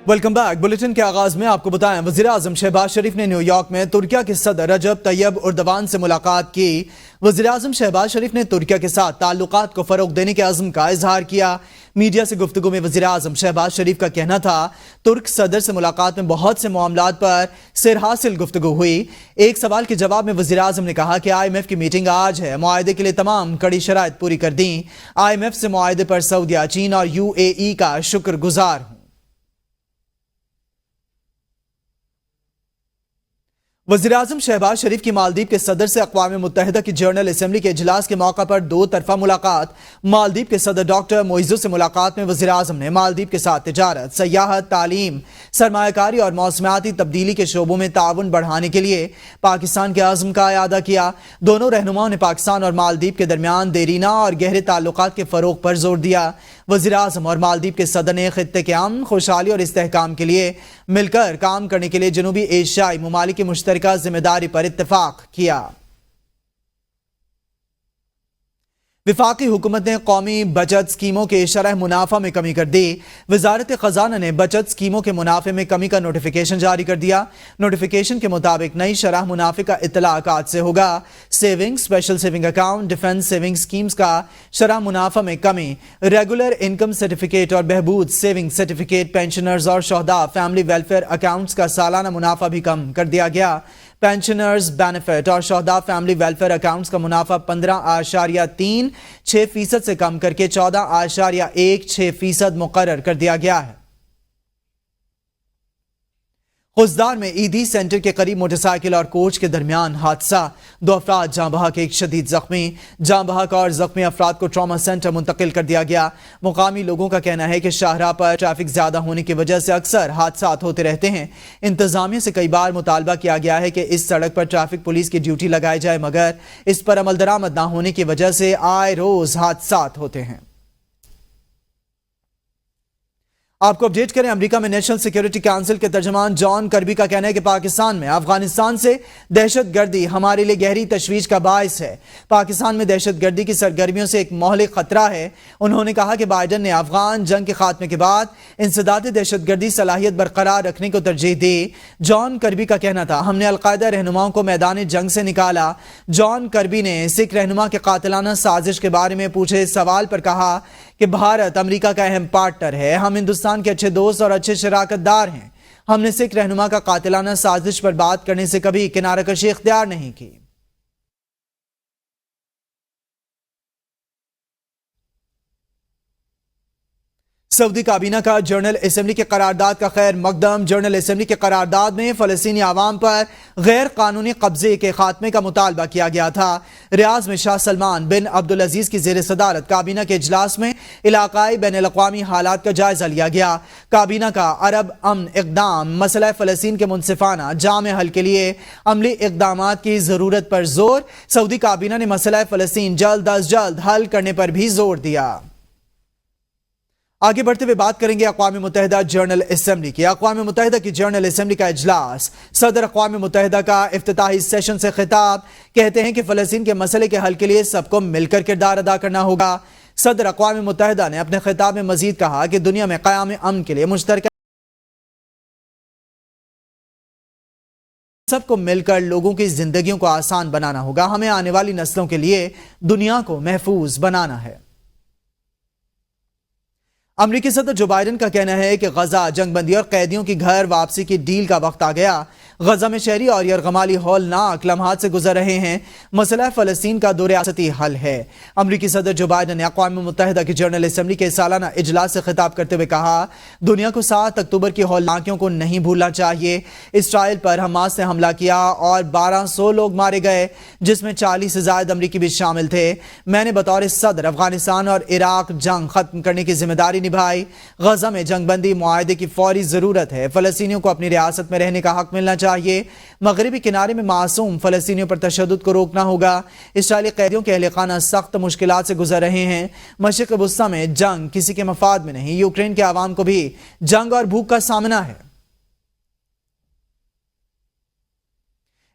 Welcome back. Bulletin کے آغاز میں آپ کو بتائیں، وزیر اعظم شہباز شریف نے نیو یارک میں ترکیہ کے صدر رجب طیب اردوان سے ملاقات کی۔ وزیر اعظم شہباز شریف نے ترکیہ کے ساتھ تعلقات کو فروغ دینے کے عزم کا اظہار کیا۔ میڈیا سے گفتگو میں وزیر اعظم شہباز شریف کا کہنا تھا، ترک صدر سے ملاقات میں بہت سے معاملات پر سر حاصل گفتگو ہوئی۔ ایک سوال کے جواب میں وزیر اعظم نے کہا کہ IMF کی میٹنگ آج ہے، معاہدے کے لیے تمام کڑی شرائط پوری کر دیں۔ IMF سے معاہدے پر سعودیہ، چین اور UAE کا شکر گزار ہوں۔ وزیر اعظم شہباز شریف کی مالدیپ کے صدر سے اقوام متحدہ کی جنرل اسمبلی کے اجلاس کے موقع پر دو طرفہ ملاقات۔ مالدیپ کے صدر ڈاکٹر معیزو سے ملاقات میں وزیر اعظم نے مالدیپ کے ساتھ تجارت، سیاحت، تعلیم، سرمایہ کاری اور موسمیاتی تبدیلی کے شعبوں میں تعاون بڑھانے کے لیے پاکستان کے عزم کا اعادہ کیا۔ دونوں رہنماؤں نے پاکستان اور مالدیپ کے درمیان دیرینہ اور گہرے تعلقات کے فروغ پر زور دیا۔ وزیر اعظم اور مالدیپ کے صدر نے خطے کے امن، خوشحالی اور استحکام کے لیے مل کر کام کرنے کے لیے جنوبی ایشیائی ممالک کی مشترکہ ذمہ داری پر اتفاق کیا۔ وفاقی حکومت نے قومی بچت سکیموں کے شرح منافع میں کمی کر دی۔ وزارت خزانہ نے بچت سکیموں کے منافع میں کمی کا نوٹیفیکیشن جاری کر دیا۔ نوٹیفیکیشن کے مطابق نئی شرح منافع کا اطلاق آج سے ہوگا۔ Saving, special saving account, defence saving schemes کا شرح منافع میں کمی، ریگولر انکم سرٹیفکیٹ اور بہبود سیونگ سرٹیفکیٹ، پینشنرز اور شہداء فیملی ویلفیئر اکاؤنٹس کا سالانہ منافع بھی کم کر دیا گیا۔ پینشنرز بینیفٹ اور شہداء فیملی ویلفیئر اکاؤنٹس کا منافع 15.36% سے کم کر کے 14.16% مقرر کر دیا گیا ہے۔ خوزدار میں ایدی سینٹر کے قریب موٹر سائیکل اور کوچ کے درمیان حادثہ، 2 افراد جاں بحق، ایک شدید زخمی۔ جاں بحق اور زخمی افراد کو ٹراما سینٹر منتقل کر دیا گیا۔ مقامی لوگوں کا کہنا ہے کہ شاہراہ پر ٹریفک زیادہ ہونے کی وجہ سے اکثر حادثات ہوتے رہتے ہیں۔ انتظامیہ سے کئی بار مطالبہ کیا گیا ہے کہ اس سڑک پر ٹریفک پولیس کی ڈیوٹی لگائی جائے، مگر اس پر عمل درآمد نہ ہونے کی وجہ سے آئے روز حادثات ہوتے ہیں۔ آپ کو اپڈیٹ کریں، امریکہ میں نیشنل سیکیورٹی کونسل کے ترجمان جان کربی کا کہنا ہے کہ پاکستان میں افغانستان سے دہشت گردی ہمارے لیے گہری تشویش کا باعث ہے۔ پاکستان میں دہشت گردی کی سرگرمیوں سے ایک مہلک خطرہ ہے۔ انہوں نے کہا کہ بائیڈن نے افغان جنگ کے خاتمے کے بعد انسداد دہشت گردی صلاحیت برقرار رکھنے کو ترجیح دی۔ جان کربی کا کہنا تھا، ہم نے القاعدہ رہنماؤں کو میدان جنگ سے نکالا۔ جان کربی نے سکھ رہنما کے قاتلانہ سازش کے بارے میں پوچھے سوال پر کہا کہ بھارت امریکہ کا اہم پارٹنر ہے، ہم ہندوستان کے اچھے دوست اور اچھے شراکت دار ہیں۔ ہم نے سکھ رہنما کا قاتلانہ سازش پر بات کرنے سے کبھی کنارہ کشی اختیار نہیں کی۔ سعودی کابینہ کا جنرل اسمبلی کے قرارداد کا خیر مقدم۔ جنرل اسمبلی کے قرارداد میں فلسطینی عوام پر غیر قانونی قبضے کے خاتمے کا مطالبہ کیا گیا تھا۔ ریاض میں شاہ سلمان بن عبدالعزیز کی زیر صدارت کابینہ کے اجلاس میں علاقائی بین الاقوامی حالات کا جائزہ لیا گیا۔ کابینہ کا عرب امن اقدام، مسئلہ فلسطین کے منصفانہ جامع حل کے لیے عملی اقدامات کی ضرورت پر زور۔ سعودی کابینہ نے مسئلہ فلسطین جلد از جلد حل کرنے پر بھی زور دیا۔ آگے بڑھتے ہوئے بات کریں گے اقوام متحدہ جنرل اسمبلی کی۔ اقوام متحدہ کی جنرل اسمبلی کا اجلاس، صدر اقوام متحدہ کا افتتاحی سیشن سے خطاب، کہتے ہیں کہ فلسطین کے مسئلے کے حل کے لیے سب کو مل کر کردار ادا کرنا ہوگا۔ صدر اقوام متحدہ نے اپنے خطاب میں مزید کہا کہ دنیا میں قیام امن کے لیے مشترکہ سب کو مل کر لوگوں کی زندگیوں کو آسان بنانا ہوگا۔ ہمیں آنے والی نسلوں کے لیے دنیا کو محفوظ بنانا ہے۔ امریکی صدر جو بائیڈن کا کہنا ہے کہ غزہ جنگ بندی اور قیدیوں کی گھر واپسی کی ڈیل کا وقت آ گیا۔ غزہ میں شہری اور یرغمالی ہولناک لمحات سے گزر رہے ہیں۔ مسئلہ فلسطین کا دو ریاستی حل ہے۔ امریکی صدر جو بائیڈن نے اقوام متحدہ کی جنرل اسمبلی کے سالانہ اجلاس سے خطاب کرتے ہوئے کہا، دنیا کو 7 اکتوبر کی ہولناکیوں کو نہیں بھولنا چاہیے۔ اسرائیل پر حماس نے حملہ کیا اور 1200 لوگ مارے گئے، جس میں 40 سے زائد امریکی بھی شامل تھے۔ میں نے بطور صدر افغانستان اور عراق جنگ ختم کرنے کی ذمہ داری بھائی، غزہ میں جنگ بندی معاہدے کی فوری ضرورت ہے۔ فلسطینیوں کو اپنی ریاست میں رہنے کا حق ملنا چاہیے۔ مغربی کنارے میں معصوم فلسطینیوں پر تشدد کو روکنا ہوگا۔ اسرائیلی قیدیوں کے اہل خانہ سخت مشکلات سے گزر رہے ہیں۔ مشرق وسطیٰ میں جنگ کسی کے مفاد میں نہیں، یوکرین کے عوام کو بھی جنگ اور بھوک کا سامنا ہے۔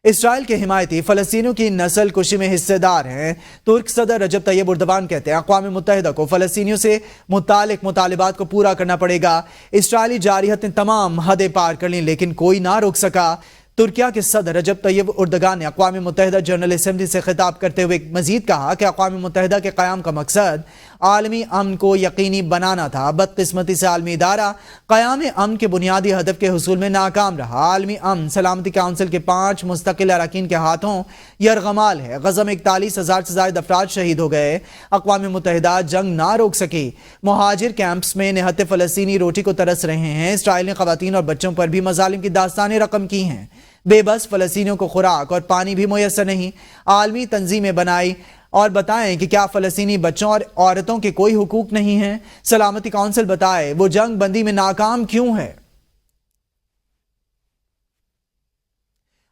اسرائیل کے حمایتی فلسطینیوں کی نسل کشی میں حصے دار ہیں۔ ترک صدر رجب طیب اردوان کہتے ہیں اقوام متحدہ کو فلسطینیوں سے متعلق مطالبات کو پورا کرنا پڑے گا۔ اسرائیلی جارحیت نے تمام حدیں پار کر لیں لیکن کوئی نہ روک سکا۔ ترکیہ کے صدر رجب طیب اردوان نے اقوام متحدہ جنرل اسمبلی سے خطاب کرتے ہوئے مزید کہا کہ اقوام متحدہ کے قیام کا مقصد عالمی امن کو یقینی بنانا تھا۔ بدقسمتی سے عالمی ادارہ قیام امن کے بنیادی ہدف کے حصول میں ناکام رہا۔ عالمی امن سلامتی کونسل کے 5 مستقل اراکین کے ہاتھوں یرغمال ہے۔ غزہ میں 41,000 سے زائد افراد شہید ہو گئے۔ اقوام متحدہ جنگ نہ روک سکی۔ مہاجر کیمپس میں نہتے فلسطینی روٹی کو ترس رہے ہیں۔ اسرائیل نے خواتین اور بچوں پر بھی مظالم کی داستانیں رقم کی ہیں۔ بے بس فلسطینیوں کو خوراک اور پانی بھی میسر نہیں۔ عالمی تنظیمیں بنائی اور بتائیں کہ کیا فلسطینی بچوں اور عورتوں کے کوئی حقوق نہیں ہیں؟ سلامتی کونسل بتائے وہ جنگ بندی میں ناکام کیوں ہے؟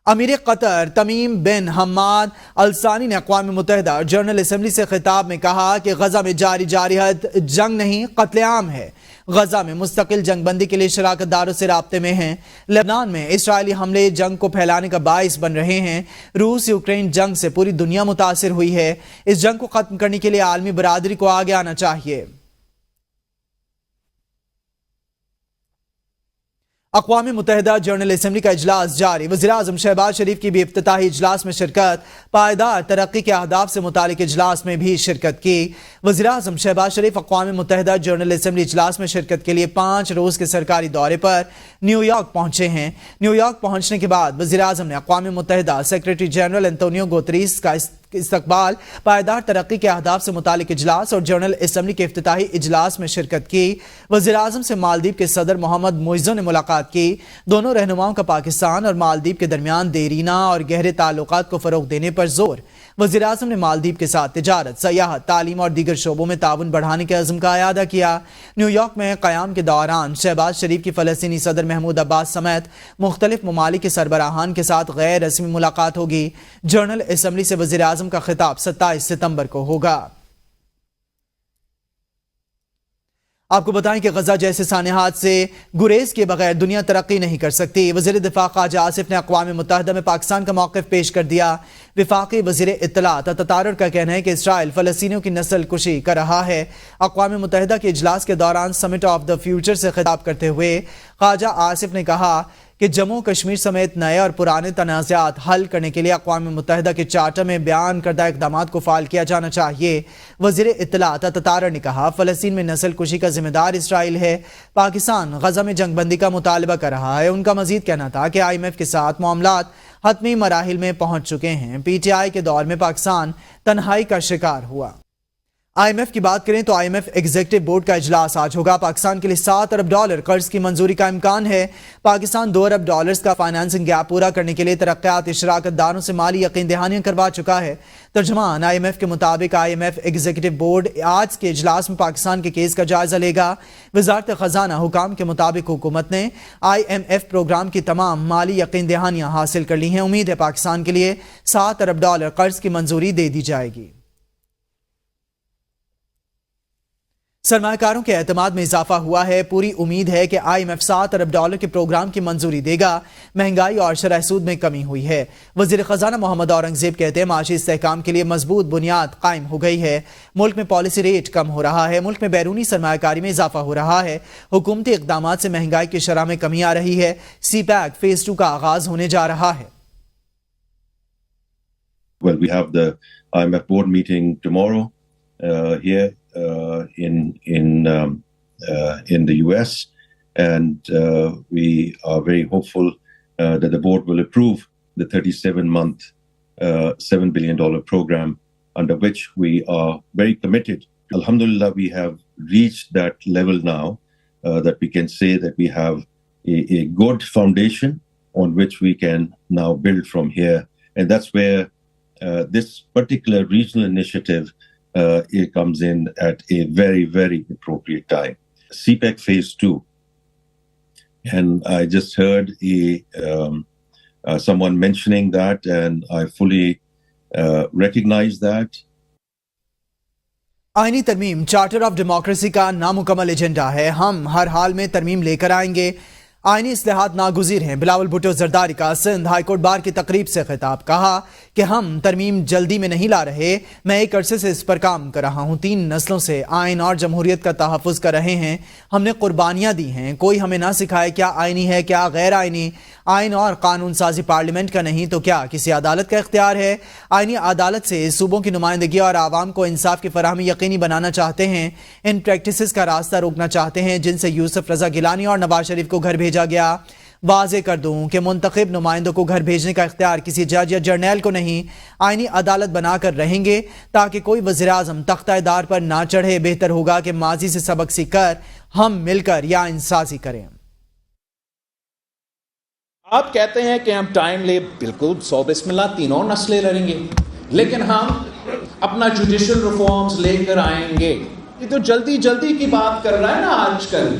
امیر قطر تمیم بن حماد الثانی نے اقوام متحدہ جنرل اسمبلی سے خطاب میں کہا کہ غزہ میں جاری جارحیت جنگ نہیں قتل عام ہے۔ غزہ میں مستقل جنگ بندی کے لیے شراکت داروں سے رابطے میں ہیں۔ لبنان میں اسرائیلی حملے جنگ کو پھیلانے کا باعث بن رہے ہیں۔ روس یوکرین جنگ سے پوری دنیا متاثر ہوئی ہے۔ اس جنگ کو ختم کرنے کے لیے عالمی برادری کو آگے آنا چاہیے۔ اقوام متحدہ جنرل اسمبلی کا اجلاس جاری۔ وزیراعظم شہباز شریف کی بھی افتتاحی اجلاس میں شرکت۔ پائیدار ترقی کے اہداف سے متعلق اجلاس میں بھی شرکت کی۔ وزیراعظم شہباز شریف اقوام متحدہ جنرل اسمبلی اجلاس میں شرکت کے لیے 5 روز کے سرکاری دورے پر نیو یارک پہنچے ہیں۔ نیو یارک پہنچنے کے بعد وزیراعظم نے اقوام متحدہ سیکریٹری جنرل انتونیو گوتریس کا استقبال، پائیدار ترقی کے اہداف سے متعلق اجلاس اور جنرل اسمبلی کے افتتاحی اجلاس میں شرکت کی۔ وزیراعظم سے مالدیپ کے صدر محمد معیزو نے ملاقات کی۔ دونوں رہنماؤں کا پاکستان اور مالدیپ کے درمیان دیرینہ اور گہرے تعلقات کو فروغ دینے پر زور۔ وزیراعظم نے مالدیپ کے ساتھ تجارت، سیاحت، تعلیم اور دیگر شعبوں میں تعاون بڑھانے کے عزم کا اعادہ کیا۔ نیو یارک میں قیام کے دوران شہباز شریف کی فلسطینی صدر محمود عباس سمیت مختلف ممالک کے سربراہان کے ساتھ غیر رسمی ملاقات ہوگی۔ جنرل اسمبلی سے وزیراعظم کا خطاب 27 ستمبر کو ہوگا۔ آپ کو بتائیں کہ غزہ جیسے سانحات سے گریز کے بغیر دنیا ترقی نہیں کر سکتی۔ وزیر دفاع خواجہ آصف نے اقوام متحدہ میں پاکستان کا موقف پیش کر دیا۔ وفاقی وزیر اطلاعات تطارر کا کہنا ہے کہ اسرائیل فلسطینیوں کی نسل کشی کر رہا ہے۔ اقوام متحدہ کے اجلاس کے دوران سمٹ آف دا فیوچر سے خطاب کرتے ہوئے خواجہ آصف نے کہا کہ جموں کشمیر سمیت نئے اور پرانے تنازعات حل کرنے کے لیے اقوام متحدہ کے چارٹر میں بیان کردہ اقدامات کو فعال کیا جانا چاہیے۔ وزیر اطلاعات تطارر نے کہا فلسطین میں نسل کشی کا ذمہ دار اسرائیل ہے۔ پاکستان غزہ میں جنگ بندی کا مطالبہ کر رہا ہے۔ ان کا مزید کہنا تھا کہ IMF کے ساتھ معاملات حتمی مراحل میں پہنچ چکے ہیں۔ PTI کے دور میں پاکستان تنہائی کا شکار ہوا۔ IMF کی بات کریں تو IMF ایگزیکٹو بورڈ کا اجلاس آج ہوگا۔ پاکستان کے لیے $7 ارب قرض کی منظوری کا امکان ہے۔ پاکستان $2 ارب کا فائنانسنگ گیپ پورا کرنے کے لیے ترقیاتی شراکت داروں سے مالی یقین دہانیاں کروا چکا ہے۔ ترجمان IMF کے مطابق IMF ایگزیکٹو بورڈ آج کے اجلاس میں پاکستان کے کیس کا جائزہ لے گا۔ وزارت خزانہ حکام کے مطابق حکومت نے IMF پروگرام کی تمام مالی یقین دہانیاں حاصل کر لی ہیں۔ امید ہے پاکستان کے لیے $7 ارب قرض کی منظوری دے دی جائے گی۔ سرمایہ کاروں کے اعتماد میں اضافہ ہوا ہے۔ پوری امید ہے کہ IMF $7 ارب کے پروگرام کی منظوری دے گا۔ مہنگائی اور شرح سود میں کمی ہوئی ہے۔ وزیر خزانہ محمد اورنگزیب کہتے ہیں معاشی استحکام کے لیے مضبوط بنیاد قائم ہو گئی ہے۔ ملک میں پالیسی ریٹ کم ہو رہا ہے۔ ملک میں بیرونی سرمایہ کاری میں اضافہ ہو رہا ہے۔ حکومتی اقدامات سے مہنگائی کی شرح میں کمی آ رہی ہے۔ CPEC فیز 2 کا آغاز ہونے جا رہا ہے۔ Well, we have the IMF board meeting tomorrow here in the US, and we are very hopeful that the board will approve the 37-month $7 billion program, under which we are very committed. Alhamdulillah, we have reached that level now that we can say that we have a good foundation on which we can now build from here, and that's where this particular regional initiative it comes in at a very, very appropriate time. CPEC Phase 2, and I just heard someone mentioning that, and I fully recognize that. آئینی ترمیم charter of democracy کا نامکمل agenda ہے۔ ہم ہر حال میں ترمیم لے کر آئیں گے۔ آئینی اصلاحات ناگزیر ہیں، بلاول بھٹو زرداری کا سندھ ہائی کورٹ بار کی تقریب سے خطاب، کہا کہ ہم ترمیم جلدی میں نہیں لا رہے، میں ایک عرصے سے اس پر کام کر رہا ہوں، 3 نسلوں سے آئین اور جمہوریت کا تحفظ کر رہے ہیں، ہم نے قربانیاں دی ہیں، کوئی ہمیں نہ سکھائے کیا آئینی ہے کیا غیر آئینی، آئین اور قانون سازی پارلیمنٹ کا نہیں تو کیا کسی عدالت کا اختیار ہے؟ آئینی عدالت سے صوبوں کی نمائندگی اور عوام کو انصاف کی فراہمی یقینی بنانا چاہتے ہیں، ان پریکٹسز کا راستہ روکنا چاہتے ہیں جن سے یوسف رضا گیلانی اور نواز شریف کو گھر بھیجا گیا۔ واضح کر دوں کہ منتخب نمائندوں کو گھر بھیجنے کا اختیار کسی جج یا جرنیل کو نہیں، آئینی عدالت بنا کر رہیں گے تاکہ کوئی وزیراعظم تختہ دار پر نہ چڑھے۔ بہتر ہوگا کہ ماضی سے سبق سیکھ کر ہم مل کر یا انسازی کریں۔ آپ کہتے ہیں کہ ہم ٹائم لے، بالکل 100 بسم اللہ 3 نسلیں لڑیں گے، لیکن ہم اپنا جوڈیشل ریفارمز لے کر آئیں گے۔ یہ تو جلدی کی بات کر رہا ہے نا آج کل،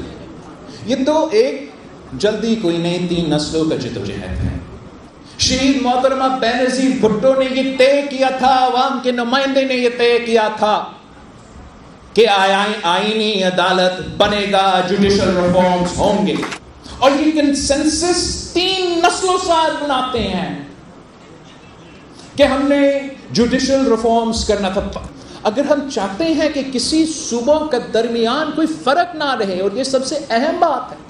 یہ تو ایک جلدی کوئی نہیں، 3 نسلوں کا جدوجہد ہے۔ شہید محترمہ بینظیر بھٹو نے یہ طے کیا تھا، عوام کے نمائندے نے یہ طے کیا تھا کہ آئینی عدالت بنے گا، جوڈیشل ریفارمز ہوں گے، اور یہ کنسنسس 3 نسلوں سے بناتے ہیں کہ ہم نے جوڈیشل ریفارمز کرنا تھا۔ اگر ہم چاہتے ہیں کہ کسی صوبوں کا درمیان کوئی فرق نہ رہے، اور یہ سب سے اہم بات ہے،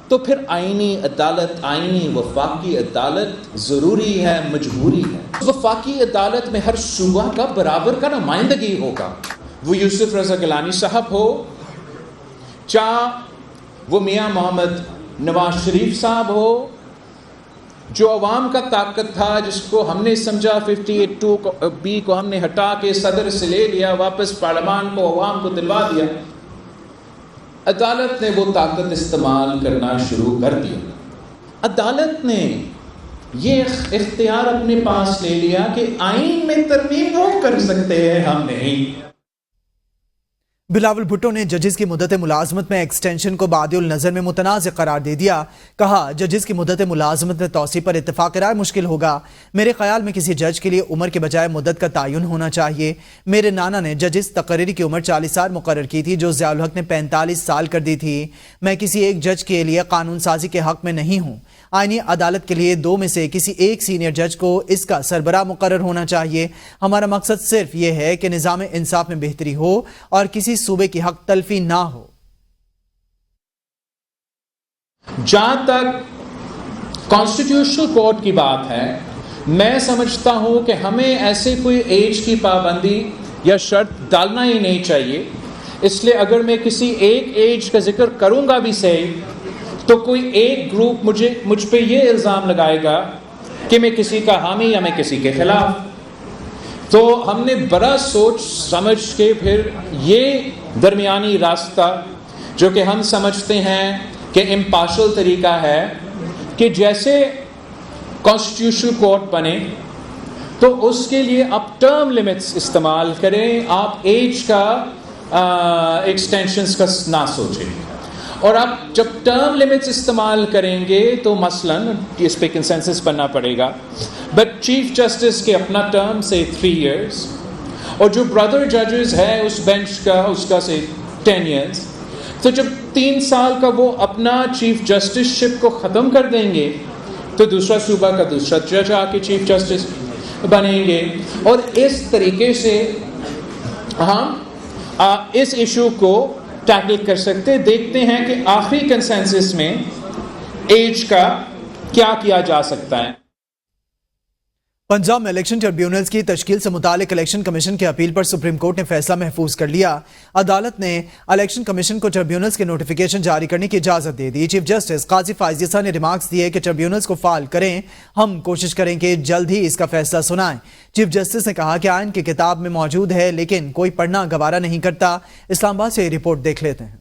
تو پھر آئینی عدالت، آئینی وفاقی عدالت ضروری ہے، مجبوری ہے۔ وفاقی عدالت میں ہر صوبہ کا برابر کا نمائندگی ہوگا، وہ یوسف رضا گیلانی صاحب ہو، چاہے وہ میاں محمد نواز شریف صاحب ہو، جو عوام کا طاقت تھا، جس کو ہم نے سمجھا 58(2)B کو ہم نے ہٹا کے صدر سے لے لیا، واپس پارلیمان کو عوام کو دلوا دیا، عدالت نے وہ طاقت استعمال کرنا شروع کر دیا۔ عدالت نے یہ اختیار اپنے پاس لے لیا کہ آئین میں ترمیم وہ کر سکتے ہیں، ہم نہیں۔ بلاول بھٹو نے ججز کی مدت ملازمت میں ایکسٹینشن کو بادی النظر میں متنازع قرار دے دیا، کہا ججز کی مدت ملازمت میں توسیع پر اتفاق رائے مشکل ہوگا، میرے خیال میں کسی جج کے لیے عمر کے بجائے مدت کا تعین ہونا چاہیے، میرے نانا نے ججز تقرری کی عمر 40 سال مقرر کی تھی جو ضیاء الحق نے 45 سال کر دی تھی، میں کسی ایک جج کے لیے قانون سازی کے حق میں نہیں ہوں، آئینی عدالت کے لیے 2 میں سے کسی ایک سینئر جج کو اس کا سربراہ مقرر ہونا چاہیے، ہمارا مقصد صرف یہ ہے کہ نظام انصاف میں بہتری ہو اور کسی صوبے کی حق تلفی نہ ہو۔ جہاں تک کانسٹیٹیوشنل کورٹ کی بات ہے، میں سمجھتا ہوں کہ ہمیں ایسے کوئی ایج کی پابندی یا شرط ڈالنا ہی نہیں چاہیے، اس لیے اگر میں کسی ایک ایج کا ذکر کروں گا بھی صحیح، تو کوئی ایک گروپ مجھ پہ یہ الزام لگائے گا کہ میں کسی کا حامی یا میں کسی کے خلاف۔ تو ہم نے بڑا سوچ سمجھ کے پھر یہ درمیانی راستہ جو کہ ہم سمجھتے ہیں کہ امپارشل طریقہ ہے، کہ جیسے کانسٹیٹیوشنل کورٹ بنے تو اس کے لیے آپ ٹرم لیمٹس استعمال کریں، آپ ایج کا ایکسٹینشنز کا نہ سوچیں، اور آپ جب ٹرم لیمٹس استعمال کریں گے تو مثلاً اس پہ کنسنسس بننا پڑے گا، بٹ چیف جسٹس کے اپنا ٹرم سے 3 ایئرس، اور جو برادر ججز ہے اس بینچ کا اس کا سے 10 ایئرس، تو جب 3 سال کا وہ اپنا چیف جسٹس شپ کو ختم کر دیں گے تو دوسرا صوبہ کا دوسرا جج آ کے چیف جسٹس بنیں گے، اور اس طریقے سے ہم اس ایشو کو ٹیکل کر سکتے۔ دیکھتے ہیں کہ آخری کنسنسس میں ایج کا کیا کیا جا سکتا ہے۔ پنجاب میں الیکشن ٹریبیونلز کی تشکیل سے متعلق الیکشن کمیشن کی اپیل پر سپریم کورٹ نے فیصلہ محفوظ کر لیا، عدالت نے الیکشن کمیشن کو ٹریبیونلز کے نوٹیفیکیشن جاری کرنے کی اجازت دے دی۔ چیف جسٹس قاضی فائز یسار نے ریمارکس دیے کہ ٹریبیونلز کو فعال کریں، ہم کوشش کریں کہ جلد ہی اس کا فیصلہ سنائیں۔ چیف جسٹس نے کہا کہ آئین کی کتاب میں موجود ہے لیکن کوئی پڑھنا گوارا نہیں کرتا۔ اسلام آباد سے یہ رپورٹ دیکھ لیتے ہیں۔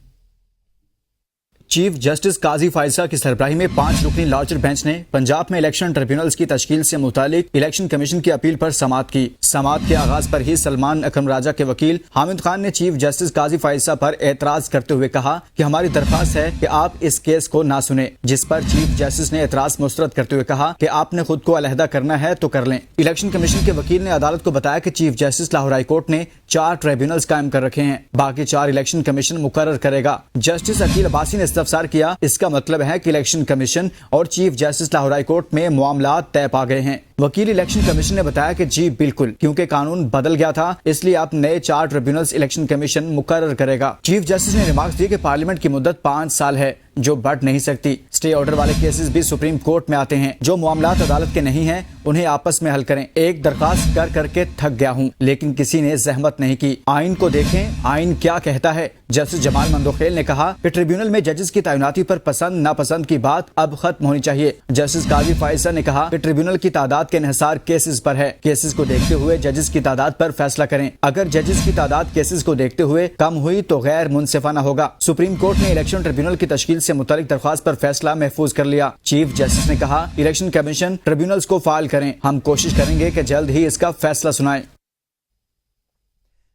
چیف جسٹس قاضی فائزہ کی سربراہی میں 5 رکنی لارجر بینچ نے پنجاب میں الیکشن ٹریبیونلز کی تشکیل سے متعلق الیکشن کمیشن کی اپیل پر سماعت کی۔ سماعت کے آغاز پر ہی سلمان اکرم راجہ کے وکیل حامد خان نے چیف جسٹس قاضی فائزہ پر اعتراض کرتے ہوئے کہا کہ ہماری درخواست ہے کہ آپ اس کیس کو نہ سنیں، جس پر چیف جسٹس نے اعتراض مسترد کرتے ہوئے کہا کہ آپ نے خود کو علیحدہ کرنا ہے تو کر لیں۔ الیکشن کمیشن کے وکیل نے عدالت کو بتایا کہ chief justice Lahore high court نے 4 ٹریبیونلز قائم کر رکھے ہیں، باقی 4 الیکشن کمیشن مقرر کرے گا۔ جسٹس عقیل عباسی نے استفسار کیا، اس کا مطلب ہے کہ الیکشن کمیشن اور chief justice Lahore high court میں معاملات طے پا گئے ہیں۔ وکیل الیکشن کمیشن نے بتایا کہ جی بالکل، کیونکہ قانون بدل گیا تھا، اس لیے اب نئے 4 ٹریبیونلز الیکشن کمیشن مقرر کرے گا۔ چیف جسٹس نے ریمارکس دیے کہ پارلیمنٹ کی مدت 5 سال ہے جو بڑھ نہیں سکتی۔ اسٹے آرڈر والے کیسز بھی سپریم کورٹ میں آتے ہیں، جو معاملات عدالت کے نہیں ہیں انہیں آپس میں حل کریں۔ ایک درخواست کر کر کے تھک گیا ہوں، لیکن کسی نے زحمت نہیں کی۔ آئین کو دیکھیں، آئین کیا کہتا ہے۔ جسٹس جمال مندوخیل نے کہا کہ ٹریبیونل میں ججز کی تعیناتی پر پسند ناپسند کی بات اب ختم ہونی چاہیے۔ جسٹس قاضی فائزہ نے کہا کہ ٹریبیونل کی تعداد کے انحصار کیسز پر ہے، کیسز کو دیکھتے ہوئے ججز کی تعداد پر فیصلہ کریں۔ اگر ججز کی تعداد کیسز کو دیکھتے ہوئے کم ہوئی تو غیر منصفانہ ہوگا۔ سپریم کورٹ نے الیکشن ٹریبیونل کی تشکیل سے متعلق درخواست پر فیصلہ محفوظ کر لیا۔ چیف جسٹس نے کہا الیکشن کمیشن ٹریبیونلز کو فعال کریں، ہم کوشش کریں گے کہ جلد ہی اس کا فیصلہ سنائیں۔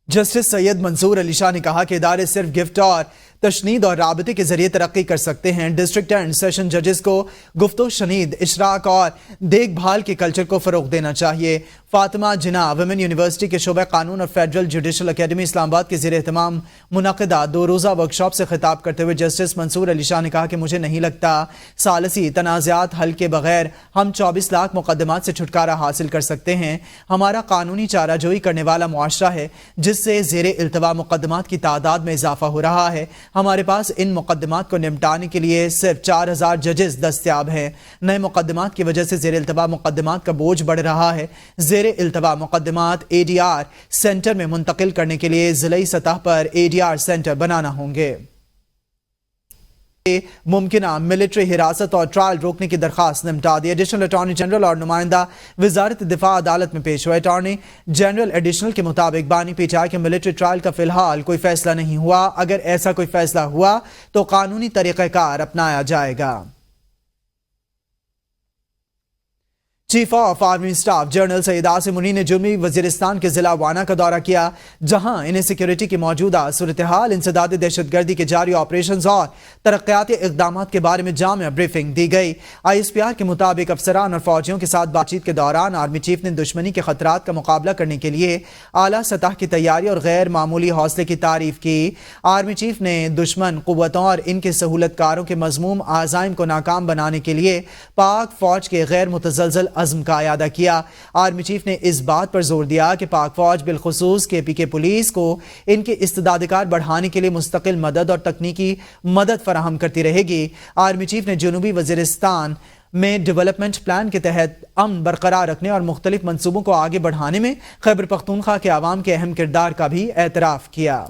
جسٹس سید منصور علی شاہ نے کہا کہ ادارے صرف گفٹ اور تشنید اور رابطے کے ذریعے ترقی کر سکتے ہیں۔ ڈسٹرکٹ اینڈ سیشن ججز کو گفت و شنید، اشراک اور دیکھ بھال کے کلچر کو فروغ دینا چاہیے۔ فاطمہ جناح ویمن یونیورسٹی کے شعبہ قانون اور فیڈرل جوڈیشل اکیڈمی اسلام آباد کے زیر اہتمام منعقدہ 2 روزہ ورکشاپ سے خطاب کرتے ہوئے جسٹس منصور علی شاہ نے کہا کہ مجھے نہیں لگتا ثالثی تنازعات حل کے بغیر ہم 24 لاکھ مقدمات سے چھٹکارا حاصل کر سکتے ہیں۔ ہمارا قانونی چارہ جوئی کرنے والا معاشرہ ہے جس سے زیر التوا مقدمات کی تعداد میں اضافہ ہو رہا ہے۔ ہمارے پاس ان مقدمات کو نمٹانے کے لیے صرف 4000 ججز دستیاب ہیں۔ نئے مقدمات کی وجہ سے زیر التوا مقدمات کا بوجھ بڑھ رہا ہے۔ زیر التوا مقدمات ADR سینٹر میں منتقل کرنے کے لیے ضلعی سطح پر ADR سینٹر بنانا ہوں گے۔ ممکنہ ملٹری حراست اور ٹرائل روکنے کی درخواست نمٹا دی۔ ایڈیشنل اٹارنی جنرل اور نمائندہ وزارت دفاع عدالت میں پیش ہوئے۔ اٹارنی جنرل ایڈیشنل کے مطابق بانی PTI کے ملٹری ٹرائل کا فی الحال کوئی فیصلہ نہیں ہوا۔ اگر ایسا کوئی فیصلہ ہوا تو قانونی طریقہ کار اپنایا جائے گا۔ Chief of army staff general Syed Asim Munir نے جنوبی وزیرستان کے ضلع وانا کا دورہ کیا، جہاں انہیں سیکیورٹی کی موجودہ صورتحال، انسداد دہشت گردی کے جاری آپریشنز اور ترقیاتی اقدامات کے بارے میں جامع بریفنگ دی گئی۔ ISPR کے مطابق افسران اور فوجیوں کے ساتھ بات چیت کے دوران آرمی چیف نے دشمنی کے خطرات کا مقابلہ کرنے کے لیے اعلیٰ سطح کی تیاری اور غیر معمولی حوصلے کی تعریف کی۔ آرمی چیف نے دشمن قوتوں اور ان کے سہولت کاروں کے مذموم عزائم کو ناکام بنانے کے لیے پاک فوج کے غیر متزلزل عزم کا اعادہ کیا۔ آرمی چیف نے اس بات پر زور دیا کہ پاک فوج بالخصوص KPK پولیس کو ان کے استعداد کار بڑھانے کے لیے مستقل مدد اور تکنیکی مدد فراہم کرتی رہے گی۔ آرمی چیف نے جنوبی وزیرستان میں ڈیولپمنٹ پلان کے تحت امن برقرار رکھنے اور مختلف منصوبوں کو آگے بڑھانے میں خیبر پختونخوا کے عوام کے اہم کردار کا بھی اعتراف کیا۔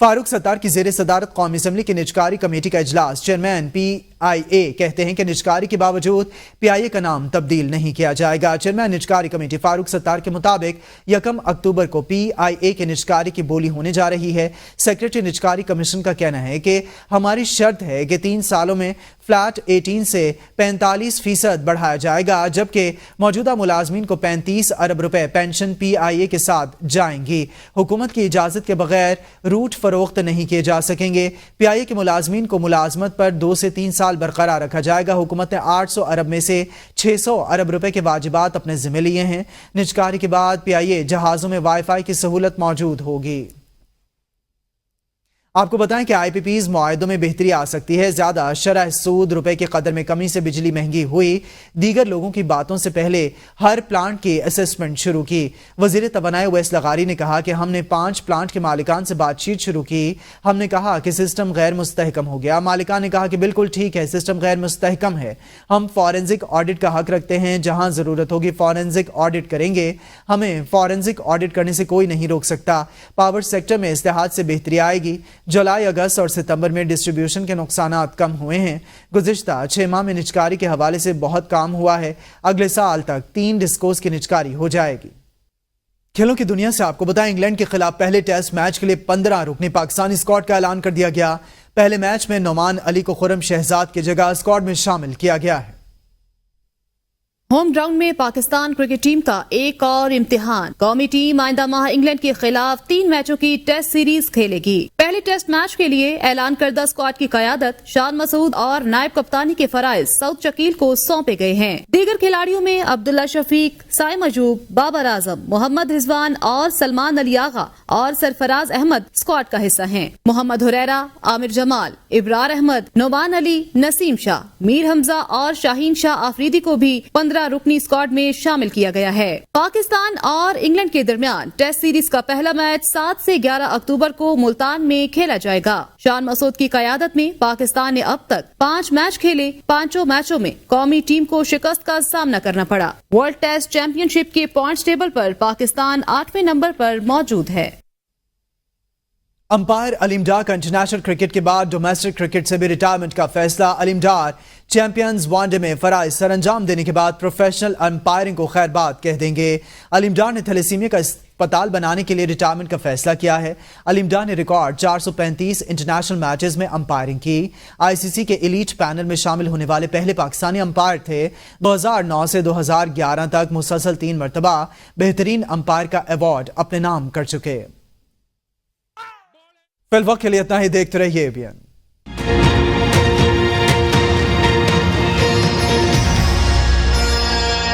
فاروق ستار کی زیر صدارت قومی اسمبلی کی نجکاری کمیٹی کا اجلاس۔ چیئرمین PIA کہتے ہیں کہ نجکاری کے باوجود PIA کا نام تبدیل نہیں کیا جائے گا۔ چیئرمین نجکاری کمیٹی فاروق ستار کے مطابق 1 اکتوبر کو PIA کے نجکاری کی بولی ہونے جا رہی ہے۔ سیکریٹری نجکاری کمیشن کا کہنا ہے کہ ہماری شرط ہے کہ 3 سالوں میں فلیٹ 18 سے 45% بڑھایا جائے گا، جبکہ موجودہ ملازمین کو 35 ارب روپے پینشن PIA کے ساتھ جائیں گی۔ حکومت کی اجازت کے بغیر روٹ فروخت نہیں کیے جا سکیں گے۔ PIA کے ملازمین کو ملازمت پر 2 سے 3 سال برقرار رکھا جائے گا۔ حکومت نے 800 ارب میں سے 600 ارب روپے کے واجبات اپنے ذمہ لیے ہیں۔ نجکاری کے بعد PIA جہازوں میں وائی فائی کی سہولت موجود ہوگی۔ آپ کو بتائیں کہ IPPs معاہدوں میں بہتری آ سکتی ہے۔ زیادہ شرح سود، روپے کی قدر میں کمی سے بجلی مہنگی ہوئی۔ دیگر لوگوں کی باتوں سے پہلے ہر پلانٹ کی اسسمنٹ شروع کی۔ وزیر توانائی اویس لغاری نے کہا کہ ہم نے 5 پلانٹ کے مالکان سے بات چیت شروع کی۔ ہم نے کہا کہ سسٹم غیر مستحکم ہو گیا۔ مالکان نے کہا کہ بالکل ٹھیک ہے، سسٹم غیر مستحکم ہے۔ ہم فورنزک آڈٹ کا حق رکھتے ہیں، جہاں ضرورت ہوگی فورنزک آڈٹ کریں گے۔ ہمیں فورنزک آڈٹ کرنے سے کوئی نہیں روک سکتا۔ پاور سیکٹر میں اصلاحات سے بہتری آئے گی۔ جولائی، اگست اور ستمبر میں ڈسٹریبیوشن کے نقصانات کم ہوئے ہیں۔ گزشتہ 6 ماہ میں نجکاری کے حوالے سے بہت کام ہوا ہے۔ اگلے سال تک 3 ڈسکوز کی نجکاری ہو جائے گی۔ کھیلوں کی دنیا سے آپ کو بتائیں انگلینڈ کے خلاف پہلے ٹیسٹ میچ کے لیے 15 رکنی پاکستانی اسکواڈ کا اعلان کر دیا گیا۔ پہلے میچ میں نعمان علی کو خرم شہزاد کی جگہ اسکواڈ میں شامل کیا گیا ہے۔ ہوم گراؤنڈ میں پاکستان کرکٹ ٹیم کا ایک اور امتحان. قومی ٹیم آئندہ ماہ انگلینڈ کے خلاف 3 میچوں کی ٹیسٹ سیریز کھیلے گی. پہلے ٹیسٹ میچ کے لیے اعلان کردہ اسکواڈ کی قیادت شان مسعود اور نائب کپتانی کے فرائض سعود شکیل کو سونپے گئے ہیں. دیگر کھلاڑیوں میں عبداللہ شفیق، سائم ایوب، بابر اعظم، محمد رضوان اور سلمان علی آغا اور سرفراز احمد اسکواڈ کا حصہ ہیں. محمد حریرہ، عامر جمال، ابرار احمد، نعمان علی، نسیم شاہ، میر حمزہ اور شاہین شاہ آفریدی کو بھی 15 رکنی اسکواڈ میں شامل کیا گیا ہے. پاکستان اور انگلینڈ کے درمیان ٹیسٹ سیریز کا پہلا میچ 7 سے 11 اکتوبر کو ملتان میں کھیلا جائے گا. شان مسعود کی قیادت میں پاکستان نے اب تک 5 میچ کھیلے. 5 میچوں میں قومی ٹیم کو شکست کا سامنا کرنا پڑا. ورلڈ ٹیسٹ چیمپئن شپ کے پوائنٹس ٹیبل پر پاکستان 8ویں نمبر پر موجود ہے. امپائر علیم ڈار کا انٹرنیشنل کرکٹ کے بعد ڈومیسٹک کرکٹ سے بھی ریٹائرمنٹ کا فیصلہ. علیم ڈار چیمپئنز وان ڈے میں فرائض سر انجام دینے کے بعد پروفیشنل امپائرنگ کو خیر بات کہہ دیں گے. علیم ڈار نے تھیلیسیمیا کا اسپتال بنانے کے لیے ریٹائرمنٹ کا فیصلہ کیا ہے. علیم ڈار نے ریکارڈ 435 انٹرنیشنل میچز میں امپائرنگ کی. آئی سی سی کے ایلیٹ پینل میں شامل ہونے والے پہلے پاکستانی امپائر تھے. 2009 سے 2011 تک مسلسل 3 مرتبہ بہترین امپائر کا ایوارڈ اپنے نام کر چکے. فی الوقت کے لیے اتنا ہی. دیکھتے رہیے ABN.